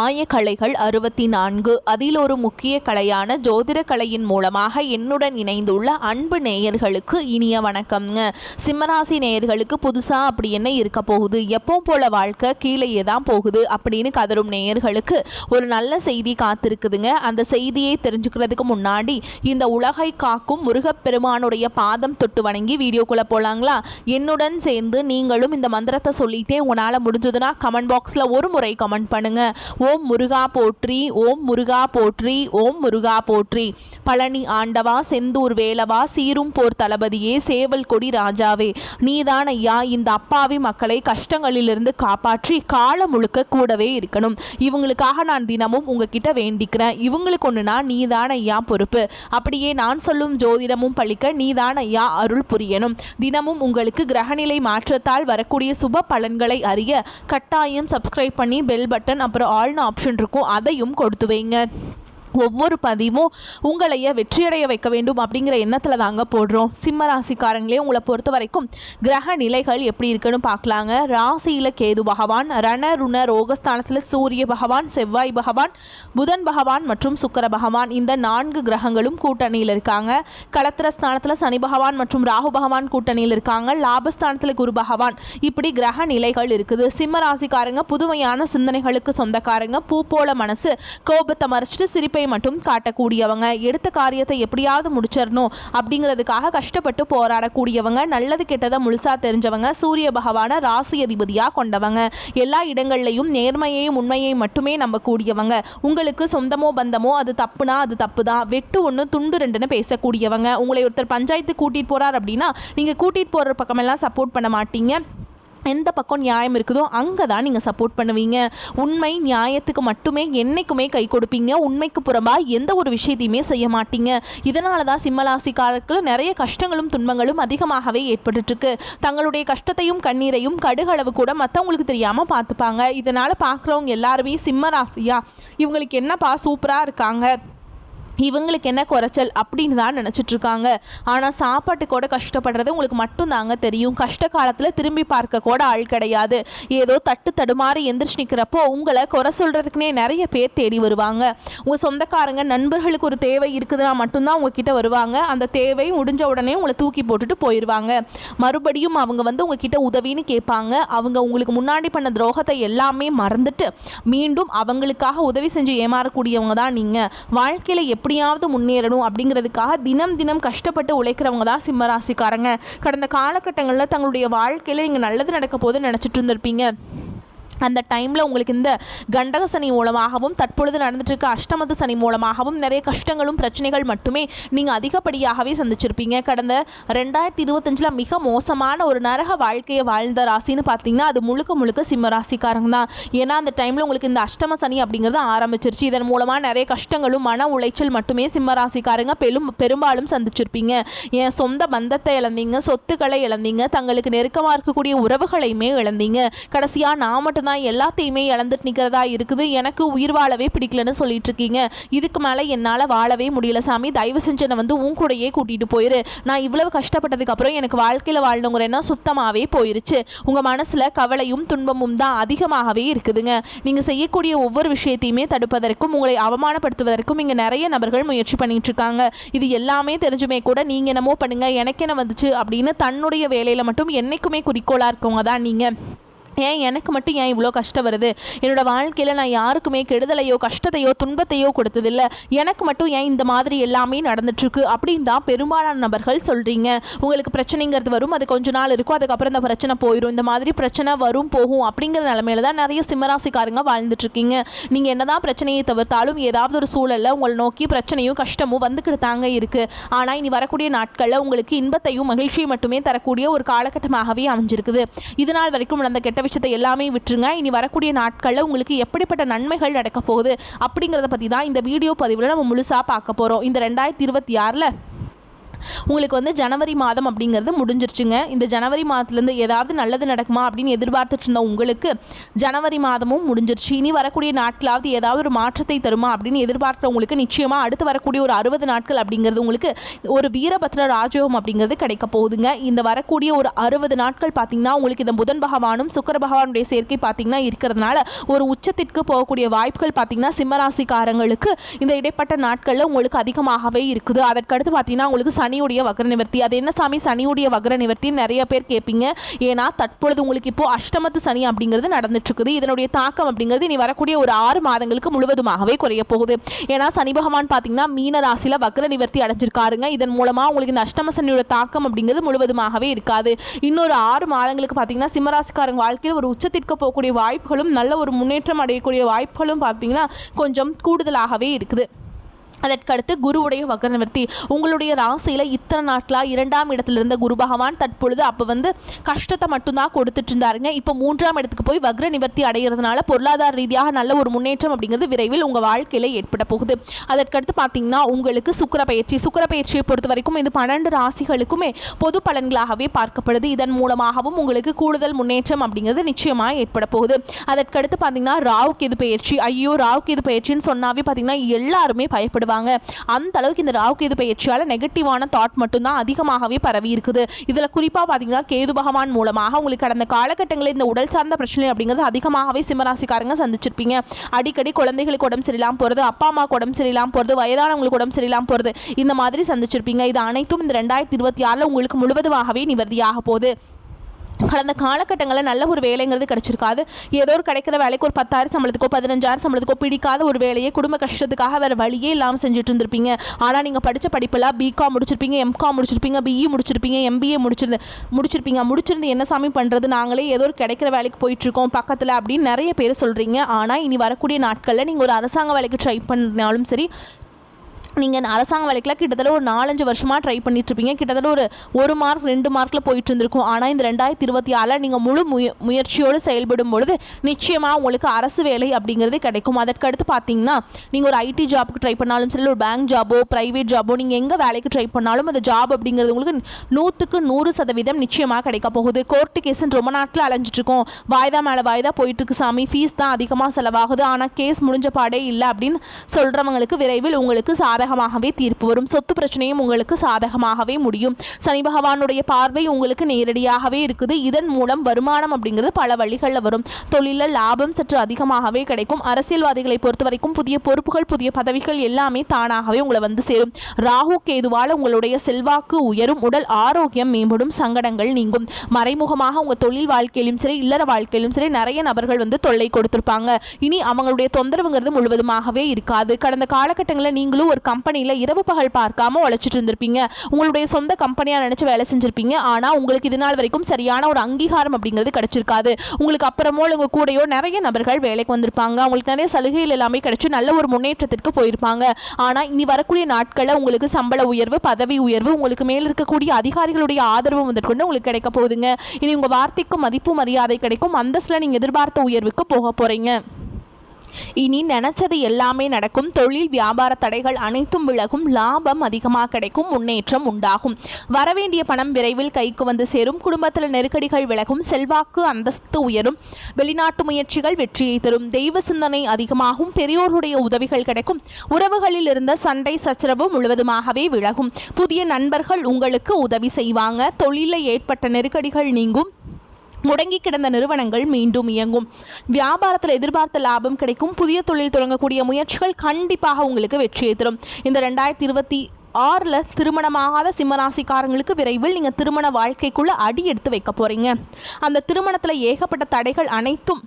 ஆயக்கலைகள் 64 அதில் ஒரு முக்கிய கலையான ஜோதிட கலையின் மூலமாக என்னுடன் இணைந்துள்ள அன்பு நேயர்களுக்கு இனிய வணக்கம்ங்க. சிம்மராசி நேயர்களுக்கு புதுசாக அப்படி என்ன இருக்க போகுது, எப்போ போல வாழ்க்கை கீழேயே தான் போகுது அப்படின்னு கதரும் நேயர்களுக்கு ஒரு நல்ல செய்தி காத்திருக்குதுங்க. அந்த செய்தியை தெரிஞ்சுக்கிறதுக்கு முன்னாடி இந்த உலகை காக்கும் முருகப்பெருமானுடைய பாதம் தொட்டு வணங்கி வீடியோக்குள்ளே போகலாங்களா? என்னுடன் சேர்ந்து நீங்களும் இந்த மந்திரத்தை சொல்லிட்டே உங்களால் முடிஞ்சதுன்னா கமெண்ட் பாக்ஸில் ஒரு முறை கமெண்ட் பண்ணுங்க. ஓம் முருகா போற்றி, ஓம் முருகா போற்றி, ஓம் முருகா போற்றி. பழனி ஆண்டவா, செந்தூர் வேலவா, சீரும் போர் தளபதியே, சேவல் கொடி ராஜாவே, நீதான் ஐயா இந்த அப்பாவி மக்களை கஷ்டங்களிலிருந்து காப்பாற்றி காலம் முழுக்க கூடவே இருக்கணும். இவங்களுக்காக நான் தினமும் உங்ககிட்ட வேண்டிக்கிறேன். இவங்களுக்கு ஒன்றுனா நீதான் ஐயா பொறுப்பு. அப்படியே நான் சொல்லும் ஜோதிடமும் பழிக்க நீதான் ஐயா அருள் புரியணும். தினமும் உங்களுக்கு கிரகநிலை மாற்றத்தால் வரக்கூடிய சுப பலன்களை அறிய கட்டாயம் சப்ஸ்கிரைப் பண்ணி பெல் பட்டன் அப்புறம் ஆல்னு ஆப்ஷன் இருக்கும், அதையும் கொடுத்து வைங்க. ஒவ்வொரு பதிவும் உங்களைய வெற்றியடைய வைக்க வேண்டும் அப்படிங்கிற எண்ணத்தில் தாங்க போடுறோம். சிம்ம ராசிக்காரங்களே, உங்களை பொறுத்த வரைக்கும் கிரக நிலைகள் எப்படி இருக்குன்னு பார்க்கலாங்க. ராசியில் கேது பகவான், ரண ருண ரோகஸ்தானத்தில் சூரிய பகவான், செவ்வாய் பகவான், புதன் பகவான் மற்றும் சுக்கிர பகவான், இந்த 4 கிரகங்களும் கூட்டணியில் இருக்காங்க. களத்திர ஸ்தானத்தில் சனி பகவான் மற்றும் ராகு பகவான் கூட்டணியில் இருக்காங்க. லாபஸ்தானத்தில் குரு பகவான். இப்படி கிரக நிலைகள் இருக்குது. சிம்ம ராசிக்காரங்க புதுமையான சிந்தனைகளுக்கு சொந்தக்காரங்க. பூ போல மனசு, கோபத்தை மறைச்சிட்டு சிரிப்பை மட்டும் காட்டக்கூடியவங்க. எடுத்த காரியத்தை எப்படியாவது முடிச்சிடணும் அப்படிங்கிறதுக்காக கஷ்டப்பட்டு போராடக்கூடியவங்க. நல்லது கெட்டதை முழுசா தெரிஞ்சவங்க. சூரிய பகவான ராசி அதிபதியா கொண்டவங்க. எல்லா இடங்கள்லையும் நேர்மையையும் உண்மையை மட்டுமே நம்பக்கூடியவங்க. உங்களுக்கு சொந்தமோ பந்தமோ அது தப்புனா அது தப்பு தான், வெட்டு ஒன்று துண்டு ரெண்டுன்னு பேசக்கூடியவங்க. உங்களை ஒருத்தர் பஞ்சாயத்து கூட்டிட்டு போறார் அப்படின்னா நீங்க கூட்டிட்டு போற பக்கமெல்லாம் சப்போர்ட் பண்ண மாட்டீங்க. எந்த பக்கம் நியாயம் இருக்குதோ அங்கே தான் நீங்கள் சப்போர்ட் பண்ணுவீங்க. உண்மை நியாயத்துக்கு மட்டுமே என்றைக்குமே கை கொடுப்பீங்க. உண்மைக்கு புறம்பாக எந்த ஒரு விஷயத்தையுமே செய்ய மாட்டீங்க. இதனால தான் சிம்மராசிக்காரர்களுக்கு நிறைய கஷ்டங்களும் துன்பங்களும் அதிகமாகவே ஏற்பட்டுருக்கு. தங்களுடைய கஷ்டத்தையும் கண்ணீரையும் கடுகளவு கூட மற்றவங்களுக்கு தெரியாமல் பார்த்துப்பாங்க. இதனால் பார்க்குறவங்க எல்லாருமே சிம்மராசியா இவங்களுக்கு என்னப்பா சூப்பராக இருக்காங்க, இவங்களுக்கு என்ன குறைச்சல் அப்படின்னு தான் நினச்சிட்ருக்காங்க. ஆனால் சாப்பாட்டு கூட கஷ்டப்படுறது உங்களுக்கு மட்டும்தாங்க தெரியும். கஷ்ட காலத்தில் திரும்பி பார்க்க கூட ஆள் கிடையாது. ஏதோ தட்டு தடுமாறி எந்திரிச்சு நிற்கிறப்போ உங்களை குறை சொல்கிறதுக்குனே நிறைய பேர் தேடி வருவாங்க. உங்கள் சொந்தக்காரங்க நண்பர்களுக்கு ஒரு தேவை இருக்குதுன்னா மட்டும்தான் உங்ககிட்ட வருவாங்க. அந்த தேவை முடிஞ்ச உடனே உங்களை தூக்கி போட்டுட்டு போயிடுவாங்க. மறுபடியும் அவங்க வந்து உங்ககிட்ட உதவின்னு கேட்பாங்க. அவங்க உங்களுக்கு முன்னாடி பண்ண துரோகத்தை எல்லாமே மறந்துட்டு மீண்டும் அவங்களுக்காக உதவி செஞ்சு ஏமாறக்கூடியவங்க தான் நீங்கள். வாழ்க்கையில் எப்படியாவது முன்னேறணும் அப்படிங்கிறதுக்காக தினம் தினம் கஷ்டப்பட்டு உழைக்கிறவங்க தான் சிம்மராசிக்காரங்க. கடந்த காலகட்டங்களில் தங்களுடைய வாழ்க்கையில் நீங்கள் நல்லது நடக்க போது நினச்சிட்டு இருந்திருப்பீங்க. அந்த டைமில் உங்களுக்கு இந்த கண்டக சனி மூலமாகவும் தற்பொழுது நடந்துட்டு இருக்க அஷ்டமத சனி மூலமாகவும் நிறைய கஷ்டங்களும் பிரச்சனைகள் மட்டுமே நீங்கள் அதிகப்படியாகவே சந்திச்சிருப்பீங்க. கடந்த 2025 மிக மோசமான ஒரு நரக வாழ்க்கையை வாழ்ந்த ராசின்னு பார்த்தீங்கன்னா அது முழுக்க முழுக்க சிம்ம ராசிக்காரங்க தான். ஏன்னா அந்த டைமில் உங்களுக்கு இந்த அஷ்டம சனி அப்படிங்கிறது ஆரம்பிச்சிருச்சு. இதன் மூலமாக நிறைய கஷ்டங்களும் மன உளைச்சல் மட்டுமே சிம்ம ராசிக்காரங்க பெரும்பாலும் சந்திச்சிருப்பீங்க. என் சொந்த பந்தத்தை இழந்தீங்க, சொத்துக்களை இழந்தீங்க, தங்களுக்கு நெருக்கமாக இருக்கக்கூடிய உறவுகளையுமே இழந்தீங்க. கடைசியாக நான் மட்டும்தான் எல்லாத்தையுமே இழந்துட்டு நிற்கிறதா இருக்குது, எனக்கு உயிர் வாழவே பிடிக்கலன்னு சொல்லிட்டு இருக்கீங்க. இதுக்கு மேலே என்னால் வாழவே முடியல சாமி, தயவு செஞ்சு என்னை வந்து உன் கூடையே கூட்டிகிட்டு போயிரு. நான் இவ்வளவு கஷ்டப்பட்டதுக்கு அப்புறம் எனக்கு வாழ்க்கையில் வாழணுங்கிற எண்ணம் சுத்தமாகவே போயிருச்சு. உங்கள் மனசில் கவலையும் துன்பமும் தான் அதிகமாகவே இருக்குதுங்க. நீங்கள் செய்யக்கூடிய ஒவ்வொரு விஷயத்தையுமே தடுப்பதற்கும் உங்களை அவமானப்படுத்துவதற்கும் இங்கே நிறைய நபர்கள் முயற்சி பண்ணிட்டு இருக்காங்க. இது எல்லாமே தெரிஞ்சுமே கூட நீங்கள் என்னமோ பண்ணுங்க எனக்கு என்ன வந்துச்சு அப்படின்னு தன்னுடைய வேலையில் மட்டும் என்னைக்குமே குறிக்கோளாக இருக்கவங்க தான் நீங்கள். ஏன் எனக்கு மட்டும் ஏன் இவ்வளோ கஷ்டம் வருது, என்னோடய வாழ்க்கையில் நான் யாருக்குமே கெடுதலையோ கஷ்டத்தையோ துன்பத்தையோ கொடுத்ததில்லை, எனக்கு மட்டும் ஏன் இந்த மாதிரி எல்லாமே நடந்துட்டுருக்கு அப்படின்னு தான் பெரும்பாலான நபர்கள் சொல்கிறீங்க. உங்களுக்கு பிரச்சனைங்கிறது வரும், அது கொஞ்ச நாள் இருக்கும், அதுக்கப்புறம் இந்த பிரச்சனை போயிடும். இந்த மாதிரி பிரச்சனை வரும் போகும் அப்படிங்கிற நிலமையில தான் நிறைய சிம்மராசிக்காரங்க வாழ்ந்துட்டுருக்கீங்க. நீங்கள் என்ன தான் பிரச்சனையை தவிர்த்தாலும் ஏதாவது ஒரு சூழலில் உங்களை நோக்கி பிரச்சனையும் கஷ்டமும் வந்துக்கிட்டு தாங்க இருக்குது. ஆனால் இனி வரக்கூடிய நாட்களில் உங்களுக்கு இன்பத்தையும் மகிழ்ச்சியும் மட்டுமே தரக்கூடிய ஒரு காலகட்டமாகவே அமைஞ்சிருக்குது. இதனால் வரைக்கும் நடந்த கெட்ட விஷயத்தை எல்லாமே விட்டுருங்க. இனி வரக்கூடிய நாட்களில் உங்களுக்கு எப்படிப்பட்ட நன்மைகள் நடக்க போகுது அப்படிங்கிறத பற்றி தான் இந்த வீடியோ பதிவில் நம்ம முழுசாக பார்க்க போகிறோம். இந்த 2026 உங்களுக்கு வந்து ஜனவரி மாதம் அப்படிங்கிறது முடிஞ்சிருச்சுங்க. இந்த ஜனவரி மாதத்துலேருந்து ஏதாவது நல்லது நடக்குமா அப்படின்னு எதிர்பார்த்துட்டு இருந்த உங்களுக்கு ஜனவரி மாதமும் முடிஞ்சிருச்சு. இனி வரக்கூடிய நாட்களாவது ஏதாவது ஒரு மாற்றத்தை தருமா அப்படின்னு எதிர்பார்க்குறவங்களுக்கு நிச்சயமாக அடுத்து வரக்கூடிய ஒரு 60 நாட்கள் அப்படிங்கிறது உங்களுக்கு ஒரு வீரபத்ர ராஜயோகம் அப்படிங்கிறது கிடைக்க போகுதுங்க. இந்த வரக்கூடிய ஒரு 60 நாட்கள் பார்த்தீங்கன்னா உங்களுக்கு இந்த புதன் பகவானும் சுக்கிர பகவானுடைய சேர்க்கை பார்த்தீங்கன்னா இருக்கிறதுனால ஒரு உச்சத்திற்கு போகக்கூடிய வாய்ப்புகள் பார்த்தீங்கன்னா சிம்மராசிக்காரங்களுக்கு இந்த இடைப்பட்ட நாட்களில் உங்களுக்கு அதிகமாகவே இருக்குது. அதற்கடுத்து பார்த்தீங்கன்னா உங்களுக்கு சனியுடைய வக்ர நிவர்த்தி. அது என்ன சாமி சனியுடைய வக்ர நிவர்த்தி நிறைய பேர் கேட்பீங்க. ஏன்னா தற்பொழுது உங்களுக்கு இப்போ அஷ்டமத்து சனி அப்படிங்கிறது நடந்துட்டு இருக்குது. இதனுடைய தாக்கம் அப்படிங்கிறது இனி வரக்கூடிய ஒரு 6 மாதங்களுக்கு முழுவதுமாகவே குறைய போகுது. ஏன்னா சனி பகவான் பார்த்தீங்கன்னா மீன ராசியில் வக்ர நிவர்த்தி அடைஞ்சிருக்காருங்க. இதன் மூலமாக உங்களுக்கு இந்த அஷ்டம சனியோட தாக்கம் அப்படிங்கிறது முழுவதுமாகவே இருக்காது. இன்னொரு 6 மாதங்களுக்கு பார்த்தீங்கன்னா சிம்மராசிக்காரங்க வாழ்க்கையில் ஒரு உச்சத்திற்கு போகக்கூடிய வாய்ப்புகளும் நல்ல ஒரு முன்னேற்றம் அடையக்கூடிய வாய்ப்புகளும் பார்த்தீங்கன்னா கொஞ்சம் கூடுதலாகவே இருக்குது. அதற்கடுத்து குருவுடைய வக்ர நிவர்த்தி. உங்களுடைய ராசியில் இத்தனை நாட்களாக 2ஆம் இடத்துல இருந்த குரு பகவான் தற்பொழுது அப்போ வந்து கஷ்டத்தை மட்டும்தான் கொடுத்துட்டு இருந்தாருங்க. இப்போ 3ஆம் இடத்துக்கு போய் வக்ர நிவர்த்தி அடைகிறதுனால பொருளாதார ரீதியாக நல்ல ஒரு முன்னேற்றம் அப்படிங்கிறது விரைவில் உங்கள் வாழ்க்கையில் ஏற்பட போகுது. அதற்கடுத்து பார்த்தீங்கன்னா உங்களுக்கு சுக்கிர பயிற்சியை பொறுத்த வரைக்கும் இந்த 12 ராசிகளுக்குமே பொது பலன்களாகவே பார்க்கப்படுது. இதன் மூலமாகவும் உங்களுக்கு கூடுதல் முன்னேற்றம் அப்படிங்கிறது நிச்சயமாக ஏற்பட போகுது. அதற்கடுத்து பார்த்தீங்கன்னா ராகு கேது பயிற்சி. ஐயோ ராகு கேது பயிற்சின்னு சொன்னாவே பார்த்தீங்கன்னா எல்லாருமே பயப்படுவாங்க. அந்த அளவுக்கு இந்த ராகு கேது பயிற்சியால் நெகட்டிவான தாட் மட்டும்தான் அதிகமாகவே பரவி இருக்குது. இதில் குறிப்பாக பார்த்தீங்கன்னா கேது பகவான் மூலமாக உங்களுக்கு கடந்த காலகட்டங்களில் இந்த உடல் சார்ந்த பிரச்சனை அப்படிங்கிறது அதிகமாகவே சிம்மராசிக்காரங்க சந்திச்சிருப்பீங்க. அடிக்கடி குழந்தைகளுக்கு உடம்பு சரியில்லாமல் போகிறது, அப்பா அம்மாவுக்கு உடம்பு சரியில்லாமல் போகிறது, வயதானவங்களுக்கு உடம்பு சரியில்லாமல் போகிறது, இந்த மாதிரி சந்திச்சிருப்பீங்க. இது அனைத்தும் இந்த 2026 உங்களுக்கு முழுவதுமாகவே நிவர்த்தியாக போகுது. கடந்த காலகட்டங்களில் நல்ல ஒரு வேலைங்கிறது கிடைச்சிருக்காது. ஏதோ ஒரு கிடைக்கிற வேலைக்கு ஒரு 10,000 சம்பளத்துக்கோ 15,000 சம்பளத்துக்கோ பிடிக்காத ஒரு வேலையை குடும்ப கஷ்டத்துக்காக வேறு வழியே இல்லாமல் செஞ்சுட்டு இருந்திருப்பீங்க. ஆனால் நீங்கள் படித்த படிப்பெல்லாம் பிகாம் முடிச்சிருப்பீங்க, எம்காம் முடிச்சிருப்பீங்க, பிஇ முடிச்சிருப்பீங்க, எம்பிஏ முடிச்சிருந்து என்ன சாமி பண்ணுறது, நாங்களே ஏதோ ஒரு கிடைக்கிற வேலைக்கு போயிட்டுருக்கோம் பக்கத்தில் அப்படின்னு நிறைய பேர் சொல்கிறீங்க. ஆனால் இனி வரக்கூடிய நாட்களில் நீங்கள் ஒரு அரசாங்க வேலைக்கு ட்ரை பண்ணாலும் சரி, நீங்கள் அரசாங்க வேலைக்கெலாம் கிட்டத்தட்ட ஒரு 4-5 வருஷமாக ட்ரை பண்ணிட்டுருப்பீங்க. கிட்டத்தட்ட ஒரு மார்க் 2 மார்க்கில் போயிட்டு இருந்திருக்கும். ஆனால் இந்த 2026 நீங்கள் முழு முயற்சியோடு செயல்படும் பொழுது நிச்சயமாக உங்களுக்கு அரசு வேலை அப்படிங்கிறது கிடைக்கும். அதற்கடுத்து பார்த்தீங்கன்னா நீங்கள் ஒரு ஐடி ஜாப்புக்கு ட்ரை பண்ணாலும் சரி, ஒரு பேங்க் ஜாபோ ப்ரைவேட் ஜாபோ நீங்கள் எங்கே வேலைக்கு ட்ரை பண்ணாலும் அந்த ஜாப் அப்படிங்கிறது உங்களுக்கு 100% நிச்சயமாக கிடைக்க போகுது. கோர்ட்டு கேஸுன்னு ரொம்ப நாட்டில் அலைஞ்சிட்ருக்கோம், வாய்தா மேலே வாய்தா போயிட்டுருக்கு சாமி, ஃபீஸ் தான் அதிகமாக செலவாகுது, ஆனால் கேஸ் முடிஞ்ச பாடே இல்லை அப்படின்னு சொல்கிறவங்களுக்கு விரைவில் உங்களுக்கு சாதகமாகவே தீர்ப்பு வரும். சொத்து பிரச்சனையும் உங்களுக்கு சாதகமாகவே முடியும். சனி பகவானுடைய பார்வை உங்களுக்கு நேரடியாகவே இருக்குது. இதன் மூலம் வருமானம் அப்படிங்கிறது பல வழிகளில் வரும். தொழிலில் லாபம் சற்று அதிகமாகவே கிடைக்கும். அரசியல்வாதிகளை பொறுத்த வரைக்கும் புதிய பொறுப்புகள், புதிய பதவிகள் எல்லாமே தானாகவே உங்களை வந்து சேரும். ராகு கேதுவால் உங்களுடைய செல்வாக்கு உயரும், உடல் ஆரோக்கியம் மேம்படும், சங்கடங்கள் நீங்கும். மறைமுகமாக உங்கள் தொழில் வாழ்க்கையிலும் சரி, இல்லற வாழ்க்கையிலும் சரி நிறைய நபர்கள் வந்து தொல்லை கொடுத்திருப்பாங்க. இனி அவங்களுடைய தொந்தரவுங்கிறது முழுவதுமாகவே இருக்காது. கடந்த காலகட்டங்களில் நீங்களும் ஒரு கம்பெனியில் இரவு பகல் பார்க்காம உழைச்சிட்டு இருந்திருப்பீங்க. உங்களுடைய சொந்த கம்பெனியாக நினச்சி வேலை செஞ்சுருப்பீங்க. ஆனால் உங்களுக்கு இது நாள் வரைக்கும் சரியான ஒரு அங்கீகாரம் அப்படிங்கிறது கிடைச்சிருக்காது. உங்களுக்கு அப்புறமோ உங்கள் கூடையோ நிறைய நபர்கள் வேலைக்கு வந்திருப்பாங்க. உங்களுக்கு நிறைய சலுகைகள் எல்லாமே கிடைச்சி நல்ல ஒரு முன்னேற்றத்திற்கு போயிருப்பாங்க. ஆனால் இனி வரக்கூடிய நாட்களில் உங்களுக்கு சம்பள உயர்வு, பதவி உயர்வு, உங்களுக்கு மேல் இருக்கக்கூடிய அதிகாரிகளுடைய ஆதரவு முதற்கொண்டு உங்களுக்கு கிடைக்க போகுதுங்க. இனி உங்கள் வார்த்தைக்கு மதிப்பு மரியாதை கிடைக்கும். அந்தஸ்தில் நீங்கள் எதிர்பார்த்த உயர்வுக்கு போக போகிறீங்க. இனி நினைச்சது எல்லாமே நடக்கும். தொழில் வியாபார தடைகள் அனைத்தும் விலகும். லாபம் அதிகமாக கிடைக்கும். முன்னேற்றம் உண்டாகும். வரவேண்டிய பணம் விரைவில் கைக்கு வந்து சேரும். குடும்பத்தில் நெருக்கடிகள் விலகும். செல்வாக்கு அந்தஸ்து உயரும். வெளிநாட்டு முயற்சிகள் வெற்றியை தரும். தெய்வ சிந்தனை அதிகமாகும். பெரியோருடைய உதவிகள் கிடைக்கும். உறவுகளில் இருந்த சண்டை சச்சரவு முழுவதுமாகவே விலகும். புதிய நண்பர்கள் உங்களுக்கு உதவி செய்வாங்க. தொழிலில் ஏற்பட்ட நெருக்கடிகள் நீங்கும். முடங்கி கிடந்த நிறுவனங்கள் மீண்டும் இயங்கும். வியாபாரத்தில் எதிர்பார்த்த லாபம் கிடைக்கும். புதிய தொழில் தொடங்கக்கூடிய முயற்சிகள் கண்டிப்பாக உங்களுக்கு வெற்றியை தரும். இந்த 2026 திருமணமாகாத சிம்மராசிக்காரங்களுக்கு விரைவில் நீங்கள் திருமண வாழ்க்கைக்குள்ளே அடி எடுத்து வைக்க போகிறீங்க. அந்த திருமணத்தில் ஏகப்பட்ட தடைகள் அனைத்தும்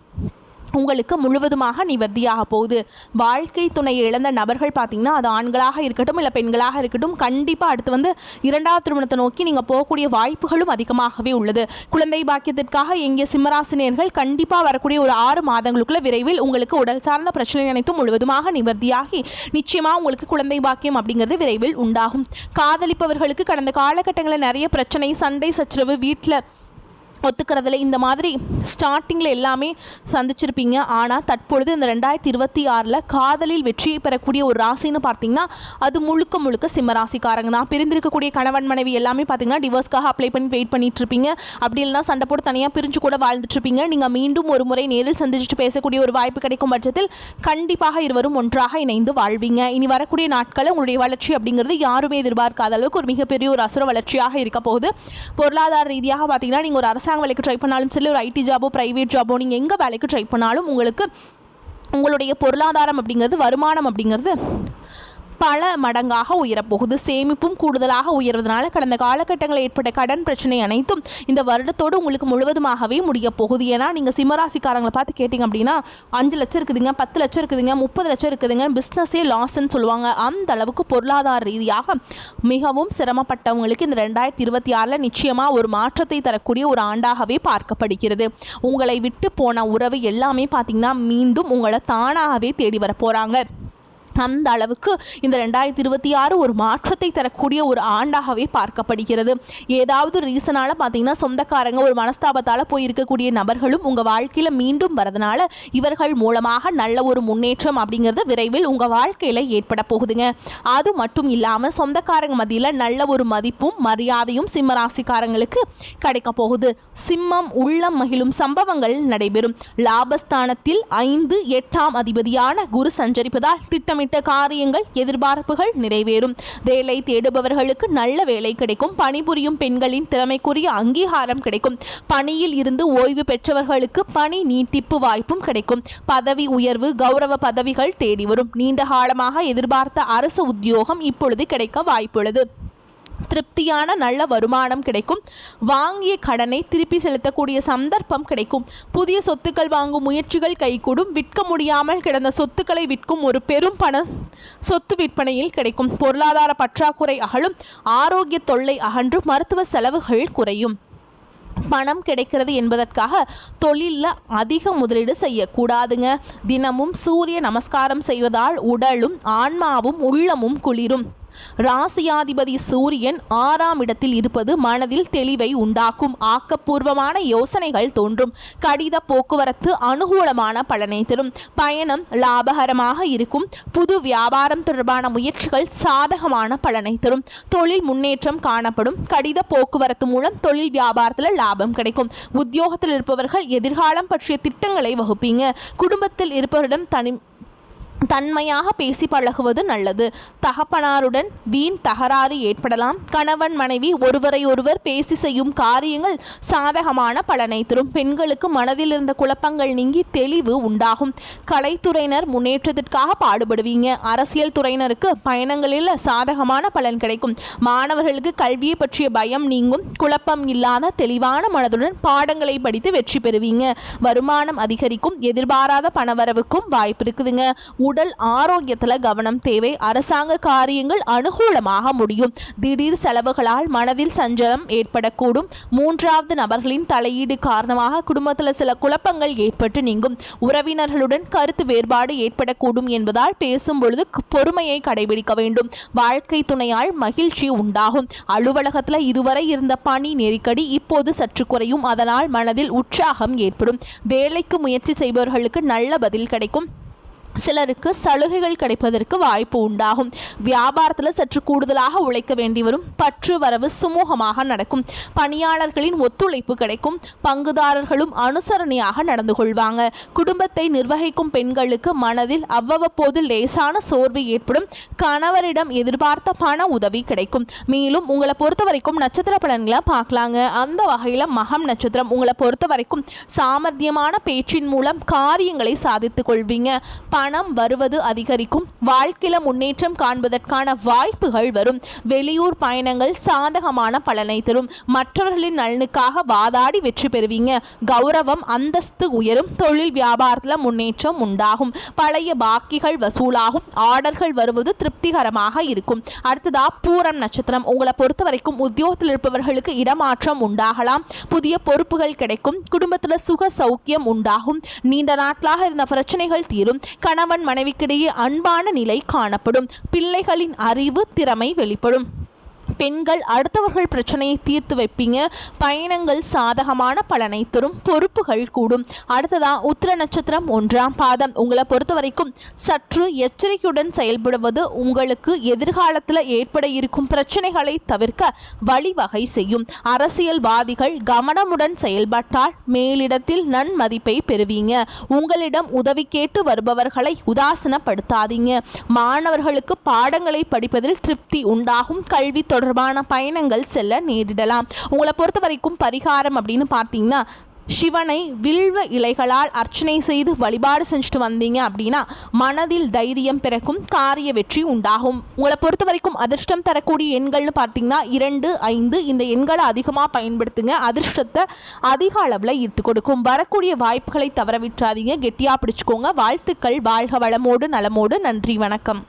உங்களுக்கு முழுவதுமாக நிவர்த்தியாக போகுது. வாழ்க்கை துணையை இழந்த நபர்கள் பார்த்தீங்கன்னா அது ஆண்களாக இருக்கட்டும் இல்லை பெண்களாக இருக்கட்டும், கண்டிப்பாக அடுத்து வந்து 2வது திருமணத்தை நோக்கி நீங்கள் போகக்கூடிய வாய்ப்புகளும் அதிகமாகவே உள்ளது. குழந்தை பாக்கியத்திற்காக எங்கிய சிம்மராசினியர்கள் கண்டிப்பாக வரக்கூடிய ஒரு 6 மாதங்களுக்குள்ள விரைவில் உங்களுக்கு உடல் சார்ந்த பிரச்சனை அனைத்தும் முழுவதுமாக நிவர்த்தியாகி நிச்சயமாக உங்களுக்கு குழந்தை பாக்கியம் அப்படிங்கிறது விரைவில் உண்டாகும். காதலிப்பவர்களுக்கு கடந்த காலகட்டங்களில் நிறைய பிரச்சனை, சண்டை சச்சரவு, வீட்டில் ஒத்துக்கிறதுல இந்த மாதிரி ஸ்டார்டிங்கில் எல்லாமே சந்திச்சிருப்பீங்க. ஆனால் தற்பொழுது இந்த 2026 காதலில் வெற்றியை பெறக்கூடிய ஒரு ராசின்னு பார்த்தீங்கன்னா அது முழுக்க முழுக்க சிம்மராசிக்காரங்க தான். பிரிந்திருக்கக்கூடிய கணவன் மனைவி எல்லாமே பார்த்தீங்கன்னா டிவோர்ஸ்க்காக அப்ளை பண்ணி வெயிட் பண்ணிட்டு இருப்பீங்க. அப்படி இல்லைனா சண்டை போட்டு தனியாக பிரிஞ்சு கூட வாழ்ந்துட்டு இருப்பீங்க. நீங்கள் மீண்டும் ஒரு முறை நேரில் சந்திச்சுட்டு பேசக்கூடிய ஒரு வாய்ப்பு கிடைக்கும் பட்சத்தில் கண்டிப்பாக இருவரும் ஒன்றாக இணைந்து வாழ்வீங்க. இனி வரக்கூடிய நாட்களில் உங்களுடைய வளர்ச்சி அப்படிங்கிறது யாருமே எதிர்பார்க்காத அளவுக்கு ஒரு மிகப்பெரிய ஒரு அசுர வளர்ச்சியாக இருக்க போகுது. பொருளாதார ரீதியாக பார்த்தீங்கன்னா நீங்கள் ஒரு அரசாங்க வேலைக்கு ட்ரை பண்ணாலும் சரி, ஒரு ஐடி ஜாபோ பிரைவேட் ஜாபோ நீங்கள் எங்கே வேலைக்கு ட்ரை பண்ணாலும் உங்களுடைய பொருளாதாரம் அப்படிங்கிறது, வருமானம் அப்படிங்கிறது பல மடங்காக உயரப்போகுது. சேமிப்பும் கூடுதலாக உயர்வதனால கடந்த காலகட்டங்களில் ஏற்பட்ட கடன் பிரச்சனை அனைத்தும் இந்த வருடத்தோடு உங்களுக்கு முழுவதுமாகவே முடிய போகுது. ஏன்னா நீங்கள் சிம்மராசிக்காரங்களை பார்த்து கேட்டிங்க அப்படின்னா 5 லட்சம் இருக்குதுங்க, 10 லட்சம் இருக்குதுங்க, 30 லட்சம் இருக்குதுங்க, பிஸ்னஸே லாஸ்ன்னு சொல்லுவாங்க. அந்த அளவுக்கு பொருளாதார ரீதியாக மிகவும் சிரமப்பட்டவங்களுக்கு இந்த 2026 நிச்சயமாக ஒரு மாற்றத்தை தரக்கூடிய ஒரு ஆண்டாகவே பார்க்கப்படுகிறது. உங்களை விட்டு போன உறவு எல்லாமே பார்த்தீங்கன்னா மீண்டும் உங்களை தானாகவே தேடி வர போகிறாங்க. அந்த அளவுக்கு இந்த 2026 ஒரு மாற்றத்தை தரக்கூடிய ஒரு ஆண்டாகவே பார்க்கப்படுகிறது. ஏதாவது ரீசனால் பார்த்தீங்கன்னா சொந்தக்காரங்க ஒரு மனஸ்தாபத்தால் போய் இருக்கக்கூடிய நபர்களும் உங்கள் வாழ்க்கையில் மீண்டும் வரதுனால இவர்கள் மூலமாக நல்ல ஒரு முன்னேற்றம் அப்படிங்கிறது விரைவில் உங்கள் வாழ்க்கையில் ஏற்பட போகுதுங்க. அது மட்டும் இல்லாமல் சொந்தக்காரங்க மத்தியில் நல்ல ஒரு மதிப்பும் மரியாதையும் சிம்மராசிக்காரங்களுக்கு கிடைக்க போகுது. சிம்மம் உள்ளம் மகிழும் சம்பவங்கள் நடைபெறும். லாபஸ்தானத்தில் 5, 8ஆம் அதிபதியான குரு சஞ்சரிப்பதால் திட்டமிட்ட காரியங்கள், எதிர்பார்ப்புகள் நிறைவேறும். வேலை தேடுபவர்களுக்கு நல்ல வேலை கிடைக்கும். பணிபுரியும் பெண்களின் திறமைக்குரிய அங்கீகாரம் கிடைக்கும். பணியில் இருந்து ஓய்வு பெற்றவர்களுக்கு பணி நீட்டிப்பு வாய்ப்பும் கிடைக்கும். பதவி உயர்வு, கௌரவ பதவிகள் தேடி வரும். நீண்ட காலமாக எதிர்பார்த்த அரசு உத்தியோகம் இப்பொழுது கிடைக்க வாய்ப்புள்ளது. திருப்தியான நல்ல வருமானம் கிடைக்கும். வாங்கிய கடனை திருப்பி செலுத்தக்கூடிய சந்தர்ப்பம் கிடைக்கும். புதிய சொத்துக்கள் வாங்கும் முயற்சிகள் கைகூடும். விற்க முடியாமல் கிடந்த சொத்துக்களை விற்கும் ஒரு பெரும் பண சொத்து விற்பனையில் கிடைக்கும். பொருளாதார பற்றாக்குறை அகலும். ஆரோக்கிய தொல்லை அகன்று மருத்துவ செலவுகள் குறையும். பணம் கிடைக்கிறது என்பதற்காக தொழிலில் அதிக முதலீடு செய்யக்கூடாதுங்க. தினமும் சூரிய நமஸ்காரம் செய்வதால் உடலும் ஆன்மாவும் உள்ளமும் குளிரும். ராசியாதிபதி சூரியன் 6ஆம் இடத்தில் இருப்பது மனதில் தெளிவை உண்டாக்கும். ஆக்கப்பூர்வமான யோசனைகள் தோன்றும். கடித போக்குவரத்து அனுகூலமான பலனை தரும். பயணம் லாபகரமாக இருக்கும். புது வியாபாரம் தொடர்பான முயற்சிகள் சாதகமான பலனை தரும். தொழில் முன்னேற்றம் காணப்படும். கடித போக்குவரத்து மூலம் தொழில் வியாபாரத்தில் லாபம் கிடைக்கும். உத்தியோகத்தில் இருப்பவர்கள் எதிர்காலம் பற்றிய திட்டங்களை வகுப்பீங்க. குடும்பத்தில் இருப்பவரிடம் தன்மையாக பேசி பழகுவது நல்லது. தகப்பனாருடன் வீண் தகராறு ஏற்படலாம். கணவன் மனைவி ஒருவரை ஒருவர் பேசி செய்யும் காரியங்கள் சாதகமான பலனை தரும். பெண்களுக்கு மனதில் இருந்த குழப்பங்கள் நீங்கி தெளிவு உண்டாகும். கலைத்துறையினர் முன்னேற்றத்திற்காக பாடுபடுவீங்க. அரசியல் துறையினருக்கு பயணங்களில் சாதகமான பலன் கிடைக்கும். மாணவர்களுக்கு கல்வியை பற்றிய பயம் நீங்கும். குழப்பம் இல்லாத தெளிவான மனதுடன் பாடங்களை படித்து வெற்றி பெறுவீங்க. வருமானம் அதிகரிக்கும். எதிர்பாராத பணவரவுக்கும் வாய்ப்பு இருக்குதுங்க. உடல் ஆரோக்கியத்தில் கவனம் தேவை. அரசாங்க காரியங்கள் அனுகூலமாக முடியும். திடீர் செலவுகளால் மனதில் சஞ்சலம் ஏற்படக்கூடும். 3வது நபர்களின் தலையீடு காரணமாக குடும்பத்தில் சில குழப்பங்கள் ஏற்பட்டு நீங்கும். உறவினர்களுடன் கருத்து வேறுபாடு ஏற்படக்கூடும் என்பதால் பேசும் பொழுது பொறுமையை கடைபிடிக்க வேண்டும். வாழ்க்கை துணையால் மகிழ்ச்சி உண்டாகும். அலுவலகத்தில் இதுவரை இருந்த பணி நெருக்கடி இப்போது சற்று குறையும். அதனால் மனதில் உற்சாகம் ஏற்படும். வேலைக்கு முயற்சி செய்பவர்களுக்கு நல்ல பதில் கிடைக்கும். சிலருக்கு சலுகைகள் கிடைப்பதற்கு வாய்ப்பு உண்டாகும். வியாபாரத்தில் சற்று கூடுதலாக உழைக்க வேண்டி வரும். பற்று வரவு சுமூகமாக நடக்கும். பணியாளர்களின் ஒத்துழைப்பு கிடைக்கும். பங்குதாரர்களும் அனுசரணையாக நடந்து கொள்வாங்க. குடும்பத்தை நிர்வகிக்கும் பெண்களுக்கு மனதில் அவ்வப்போது லேசான சோர்வு ஏற்படும். கணவரிடம் எதிர்பார்த்த பண உதவி கிடைக்கும். மேலும் உங்களை பொறுத்த வரைக்கும் நட்சத்திர பலன்களை பார்க்கலாங்க. அந்த வகையில் மகம் நட்சத்திரம் உங்களை பொறுத்த வரைக்கும் சாமர்த்தியமான பேச்சின் மூலம் காரியங்களை சாதித்துக் கொள்வீங்க. பணம் வருவது அதிகரிக்கும். வாழ்க்கையில முன்னேற்றம் காண்பதற்கான வாய்ப்புகள் வரும். வெளியூர் பயணங்கள் சாதகமான பலனை தரும். மற்றவர்களின் நலனுக்காக வாதாடி வெற்றி பெறுவீங்க. கௌரவம் அந்தஸ்து உயரும். தொழில் வியாபாரத்தில் முன்னேற்றம் உண்டாகும். பழைய பாக்கிகள் வசூலாகும். ஆர்டர்கள் வருவது திருப்திகரமாக இருக்கும். அடுத்ததா பூரம் நட்சத்திரம் உங்களை பொறுத்த வரைக்கும் உத்தியோகத்தில் இருப்பவர்களுக்கு இடமாற்றம் உண்டாகலாம். புதிய பொறுப்புகள் கிடைக்கும். குடும்பத்தில் சுக சௌக்கியம் உண்டாகும். நீண்ட நாட்களாக இருந்த பிரச்சனைகள் தீரும். கணவன் மனைவிக்கிடையே அன்பான நிலை காணப்படும். பிள்ளைகளின் அறிவு திறமை வெளிப்படும். பெண்கள் அடுத்தவர்கள் பிரச்சனையை தீர்த்து வைப்பீங்க. பயணங்கள் சாதகமான பலனை தரும். பொறுப்புகள் கூடும். அடுத்ததா உத்திர நட்சத்திரம் 1ஆம் பாதம். உங்களை பொறுத்த வரைக்கும் சற்று எச்சரிக்கையுடன் செயல்படுவது உங்களுக்கு எதிர்காலத்தில் ஏற்பட இருக்கும் பிரச்சனைகளை தவிர்க்க வழிவகை செய்யும். அரசியல்வாதிகள் கவனமுடன் செயல்பட்டால் மேலிடத்தில் நன்மதிப்பை பெறுவீங்க. உங்களிடம் உதவி கேட்டு வருபவர்களை உதாசீனப்படுத்தாதீங்க. மாணவர்களுக்கு பாடங்களை படிப்பதில் திருப்தி உண்டாகும். கல்வி தொடர்பான பயணங்கள் செல்ல நேரிடலாம். உங்களை பொறுத்த வரைக்கும் பரிகாரம் அப்படின்னு பார்த்தீங்கன்னா, சிவனை வில்வ இலைகளால் அர்ச்சனை செய்து வழிபாடு செஞ்சுட்டு வந்தீங்க அப்படின்னா மனதில் தைரியம் பிறக்கும். காரிய வெற்றி உண்டாகும். உங்களை பொறுத்த வரைக்கும் அதிர்ஷ்டம் தரக்கூடிய எண்கள்னு பார்த்தீங்கன்னா 2, 5 இந்த எண்களை அதிகமாக பயன்படுத்துங்க. அதிர்ஷ்டத்தை அதிக அளவில் ஈர்த்து கொடுக்கும். வரக்கூடிய வாய்ப்புகளை தவற விட்டுறாதீங்க. கெட்டியாக பிடிச்சுக்கோங்க. வாழ்த்துக்கள். வாழ்க வளமோடு நலமோடு. நன்றி, வணக்கம்.